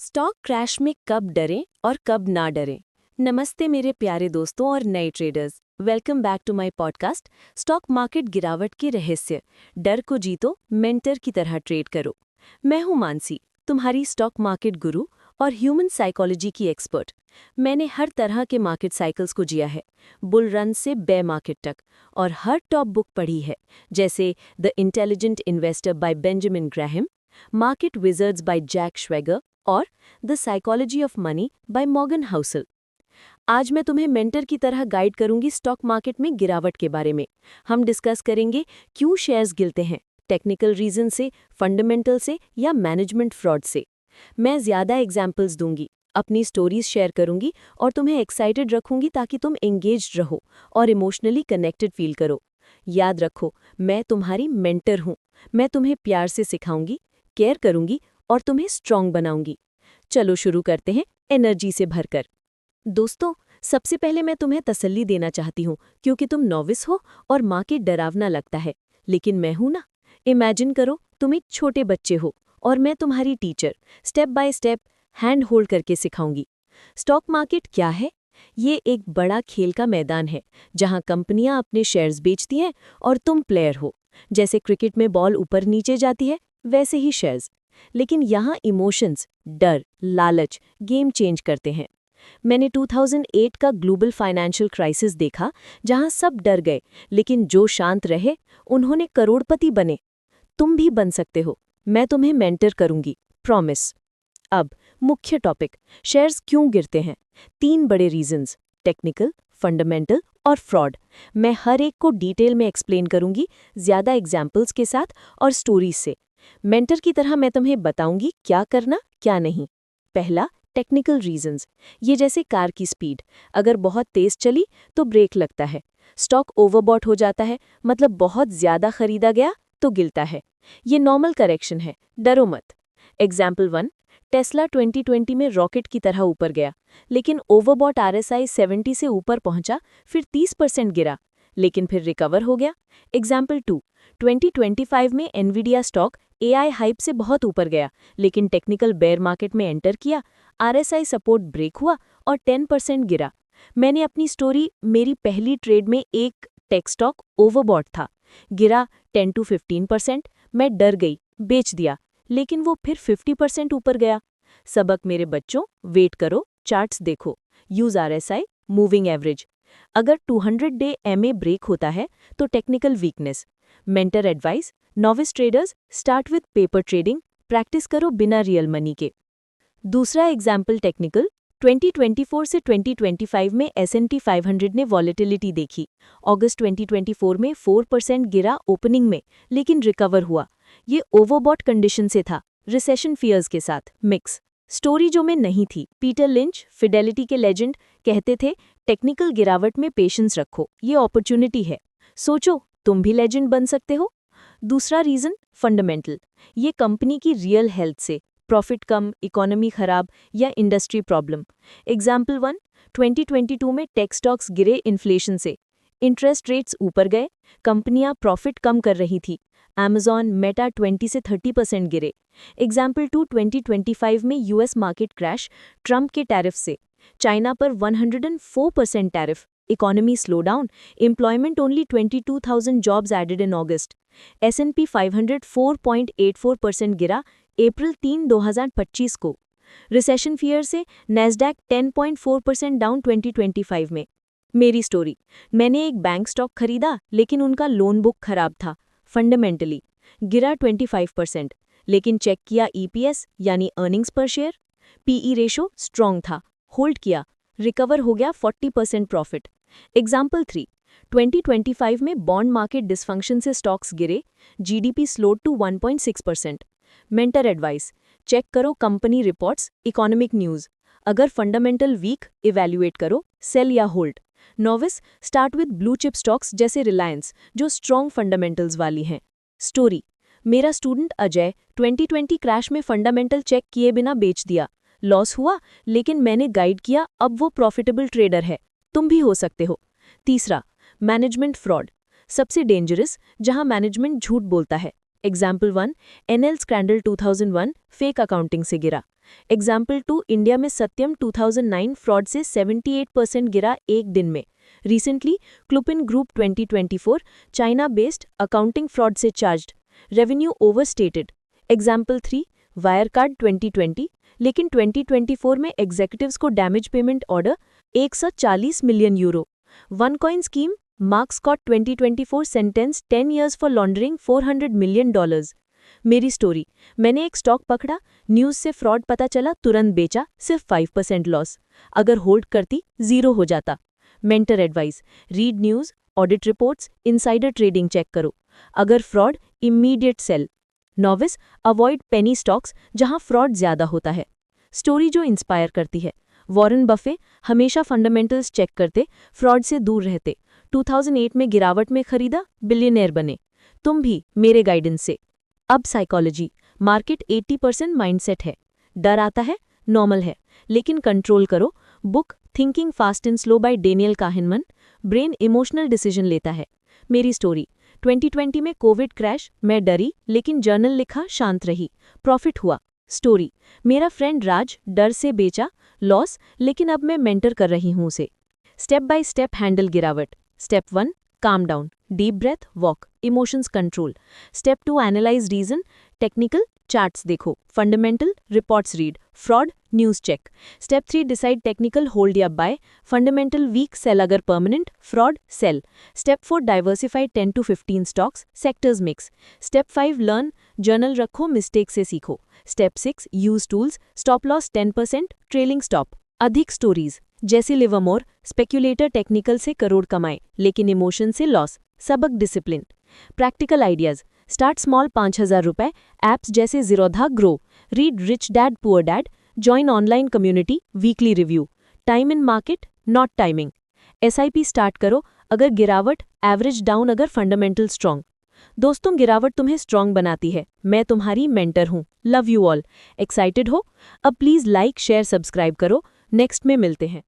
Stock crash में कब डरें और कब ना डरें। नमस्ते मेरे प्यारे दोस्तों और नए traders, welcome back to my podcast stock market गिरावट के रहस्य। डर को जीतो, मेंटर की तरह ट्रेड करो। मैं हूं मानसी, तुम्हारी स्टॉक मार्केट गुरु और ह्यूमन साइकोलॉजी की एक्सपर्ट। मैंने हर तरह के मार्केट साइकिल्स को जिया है, बुल रन से बेयर मार्केट तक, और हर टॉप बुक पढ़ी है, जैसे the intelligent investor by Benjamin Graham, market wizards by Jack Schwager और the psychology of money by Morgan Housel. आज मैं तुम्हें मेंटर की तरह गाइड करूंगी स्टॉक मार्केट में गिरावट के बारे में। हम डिस्कस करेंगे क्यों शेयर्स गिरते हैं, टेक्निकल रीजन से, फंडामेंटल से या मैनेजमेंट फ्रॉड से। मैं ज़्यादा एग्जाम्पल्स दूंगी, अपनी स्टोरीज शेयर करूंगी और तुम्हें एक्साइटेड रखूंगी ताकि तुम एंगेज्ड रहो और इमोशनली कनेक्टेड फील करो। याद रखो, मैं तुम्हारी मेंटर हूं। मैं तुम्हें प्यार से सिखाऊंगी, केयर करूंगी और तुम्हें स्ट्रांग बनाऊंगी। चलो शुरू करते हैं एनर्जी से भरकर। दोस्तों, सबसे पहले मैं तुम्हें तसल्ली देना चाहती हूँ क्योंकि तुम नॉविस हो और मार्केट डरावना लगता है, लेकिन मैं हूं ना। इमेजिन करो तुम एक छोटे बच्चे हो और मैं तुम्हारी teacher, step by step hand hold करके सिखाऊंगी। स्टॉक मार्केट क्या है? ये एक बड़ा खेल का मैदान है जहां कंपनियां अपने शेयर्स बेचती हैं और तुम प्लेयर हो। जैसे क्रिकेट में बॉल ऊपर नीचे जाती है, वैसे ही शेयर्स। लेकिन यहाँ इमोशंस, डर, लालच गेम चेंज करते हैं। मैंने 2008 का ग्लोबल फाइनेंशियल क्राइसिस देखा, जहां सब डर गए, लेकिन जो शांत रहे उन्होंने करोड़पति बने। तुम भी बन सकते हो। मैं तुम्हें मेंटर करूंगी, प्रॉमिस। अब मुख्य टॉपिक, शेयर्स क्यों गिरते हैं। 3 बड़े रीजंस, टेक्निकल, फंडामेंटल और फ्रॉड। मैं हर एक को डिटेल में एक्सप्लेन करूंगी, ज़्यादा एग्जाम्पल्स के साथ और स्टोरीज से। मेंटर की तरह मैं तुम्हें बताऊंगी क्या करना, क्या नहीं। पहला, टेक्निकल रीजंस। ये जैसे कार की स्पीड, अगर बहुत तेज चली तो ब्रेक लगता है। स्टॉक ओवरबॉट हो जाता है, मतलब बहुत ज़्यादा खरीदा गया तो गिरता है। ये नॉर्मल करेक्शन है, डरो मत। एग्जाम्पल 1, टेस्ला 2020 में रॉकेट की तरह ऊपर गया, लेकिन ओवरबॉट RSI 70 से ऊपर पहुंचा, फिर 30% गिरा, लेकिन फिर रिकवर हो गया। एग्जाम्पल 2, 2025 में एनवीडिया स्टॉक AI हाइप से बहुत ऊपर गया, लेकिन टेक्निकल बेयर मार्केट में एंटर किया, RSI सपोर्ट ब्रेक हुआ और 10% गिरा। मैंने अपनी स्टोरी, मेरी पहली ट्रेड में एक टेक स्टॉक ओवरबॉट था, गिरा 10 to 15%। मैं डर गई, बेच दिया, लेकिन वो फिर 50% ऊपर गया। सबक मेरे बच्चों, वेट करो, चार्ट्स देखो, यूज RSI, मूविंग एवरेज। अगर 200 डे MA ब्रेक होता है तो technical weakness. Mentor advice, novice traders, start with paper trading, practice करो बिना रियल मनी के। दूसरा एग्जाम्पल टेक्निकल, 2024 से 2025 में S&P 500 ने वॉलेटिलिटी देखी। अगस्त 2024 में 4% गिरा ओपनिंग में, लेकिन रिकवर हुआ। ये ओवरबॉट कंडीशन से था, रिसेशन फियर्स के साथ मिक्स। स्टोरी जो में नहीं थी। पीटर लिंच, फिडेलिटी के लेजेंड, कहते थे टेक्निकल गिरावट में पेशेंस रखो, ये अपॉर्चुनिटी है। सोचो, तुम भी लेजेंड बन सकते हो। दूसरा रीजन, फंडामेंटल। ये कंपनी की रियल हेल्थ से, प्रॉफिट कम, इकोनॉमी खराब या इंडस्ट्री प्रॉब्लम। एग्जाम्पल 1, 2022 में टेक स्टॉक्स गिरे इन्फ्लेशन से, इंटरेस्ट रेट्स ऊपर गए, कंपनियां प्रॉफिट कम कर रही थी। Amazon, मेटा 20 से 30% गिरे। एग्जाम्पल 2, 2025 में US मार्केट क्रैश, ट्रंप के टैरिफ से, चाइना पर 104% tariff, economy slow down, employment only 22,000 jobs added in August. S&P 500 4.84% गिरा अप्रैल 3, 2025 को। रिसेशन फियर से नैस्डैक 10.4% डाउन 2025 में। मेरी स्टोरी, मैंने एक बैंक स्टॉक खरीदा, लेकिन उनका लोन बुक खराब था। फंडामेंटली गिरा 25%, लेकिन चेक किया EPS यानी अर्निंग्स पर शेयर, PE रेशो स्ट्रॉन्ग था, होल्ड किया, रिकवर हो गया 40% प्रॉफिट। एग्जाम्पल 3, 2025 में बॉन्ड मार्केट डिसफंक्शन से स्टॉक्स गिरे, GDP slowed to 1.6%। Mentor advice, check करो कंपनी रिपोर्ट्स, इकोनॉमिक न्यूज़। अगर फंडामेंटल वीक, इवैल्यूएट करो, सेल या hold. Novice, start with blue chip stocks जैसे रिलायंस, जो स्ट्रॉन्ग फंडामेंटल्स वाली हैं। स्टोरी, मेरा स्टूडेंट अजय 2020 क्रैश में फंडामेंटल चेक किए बिना बेच दिया, लॉस हुआ, लेकिन मैंने गाइड किया, अब वो प्रॉफिटेबल ट्रेडर है। तुम भी हो सकते हो। तीसरा, मैनेजमेंट फ्रॉड, सबसे डेंजरस, जहां मैनेजमेंट झूठ बोलता है। एग्जाम्पल 1, एनएल स्क्रैंडल 2001 फेक अकाउंटिंग से गिरा। एग्जाम्पल 2, इंडिया में सत्यम 2009 फ्रॉड से 78% गिरा एक दिन में। रिसेंटली क्लुपिन group 2024 China based accounting fraud से charged, revenue overstated. Example 3, Wirecard 2020, लेकिन 2024 में एग्जीक्यूटिव्स को damage payment order 140 million euro. One coin scheme, Mark Scott 2024 sentence 10 years for laundering $400 million। मेरी स्टोरी, मैंने एक स्टॉक पकड़ा, न्यूज़ से फ्रॉड पता चला, तुरंत बेचा, सिर्फ 5% लॉस। अगर होल्ड करती 0 हो जाता। Mentor advice, read news, audit reports, insider trading check करो। अगर fraud, immediate sell. Novice, avoid penny stocks जहां फ्रॉड ज्यादा होता है। स्टोरी जो इंस्पायर करती है, वॉरेन बफे हमेशा फंडामेंटल्स चेक करते, फ्रॉड से दूर रहते। 2008 में गिरावट में खरीदा, बिलियनेयर बने। तुम भी मेरे गाइडेंस से। अब साइकोलॉजी, मार्केट 80% माइंडसेट है। डर आता है, नॉर्मल है, लेकिन कंट्रोल करो। Book thinking fast and slow by Daniel Kahneman. Brain emotional decision लेता है। मेरी स्टोरी, 2020 में कोविड क्रैश, मैं डरी लेकिन जर्नल लिखा, शांत रही, प्रॉफिट हुआ। स्टोरी, मेरा फ्रेंड राज डर से बेचा, लॉस, लेकिन अब मैं मेंटर कर रही हूं उसे। स्टेप बाय स्टेप हैंडल गिरावट। Step 1, calm down, deep breath, walk, emotions control. Step 2, analyse reason, technical charts देखो, fundamental reports read, fraud news check. Step 3, decide technical hold या बाय, फंडामेंटल वीक सेल अगर permanent, fraud sell. Step 4, diversify 10 to 15 stocks, sectors mix. Step 5, learn, journal रखो, mistake से सीखो। Step 6, use tools, stop loss 10%, trailing stop. अधिक stories जैसे Livermore, speculator technical से करोड़ कमाए लेकिन इमोशन से लॉस। सबक discipline. Practical ideas, start small, 5000 रुपए, ऐप्स जैसे Zerodha grow, read rich dad poor dad, join online community, weekly review. Time in market not timing. SIP start करो अगर गिरावट, एवरेज डाउन अगर फंडामेंटल स्ट्रॉन्ग। दोस्तों, गिरावट तुम्हें स्ट्रॉन्ग बनाती है। मैं तुम्हारी मेंटर हूँ। Love you all. एक्साइटेड हो? अब प्लीज़ लाइक शेयर सब्सक्राइब करो। नेक्स्ट में मिलते हैं।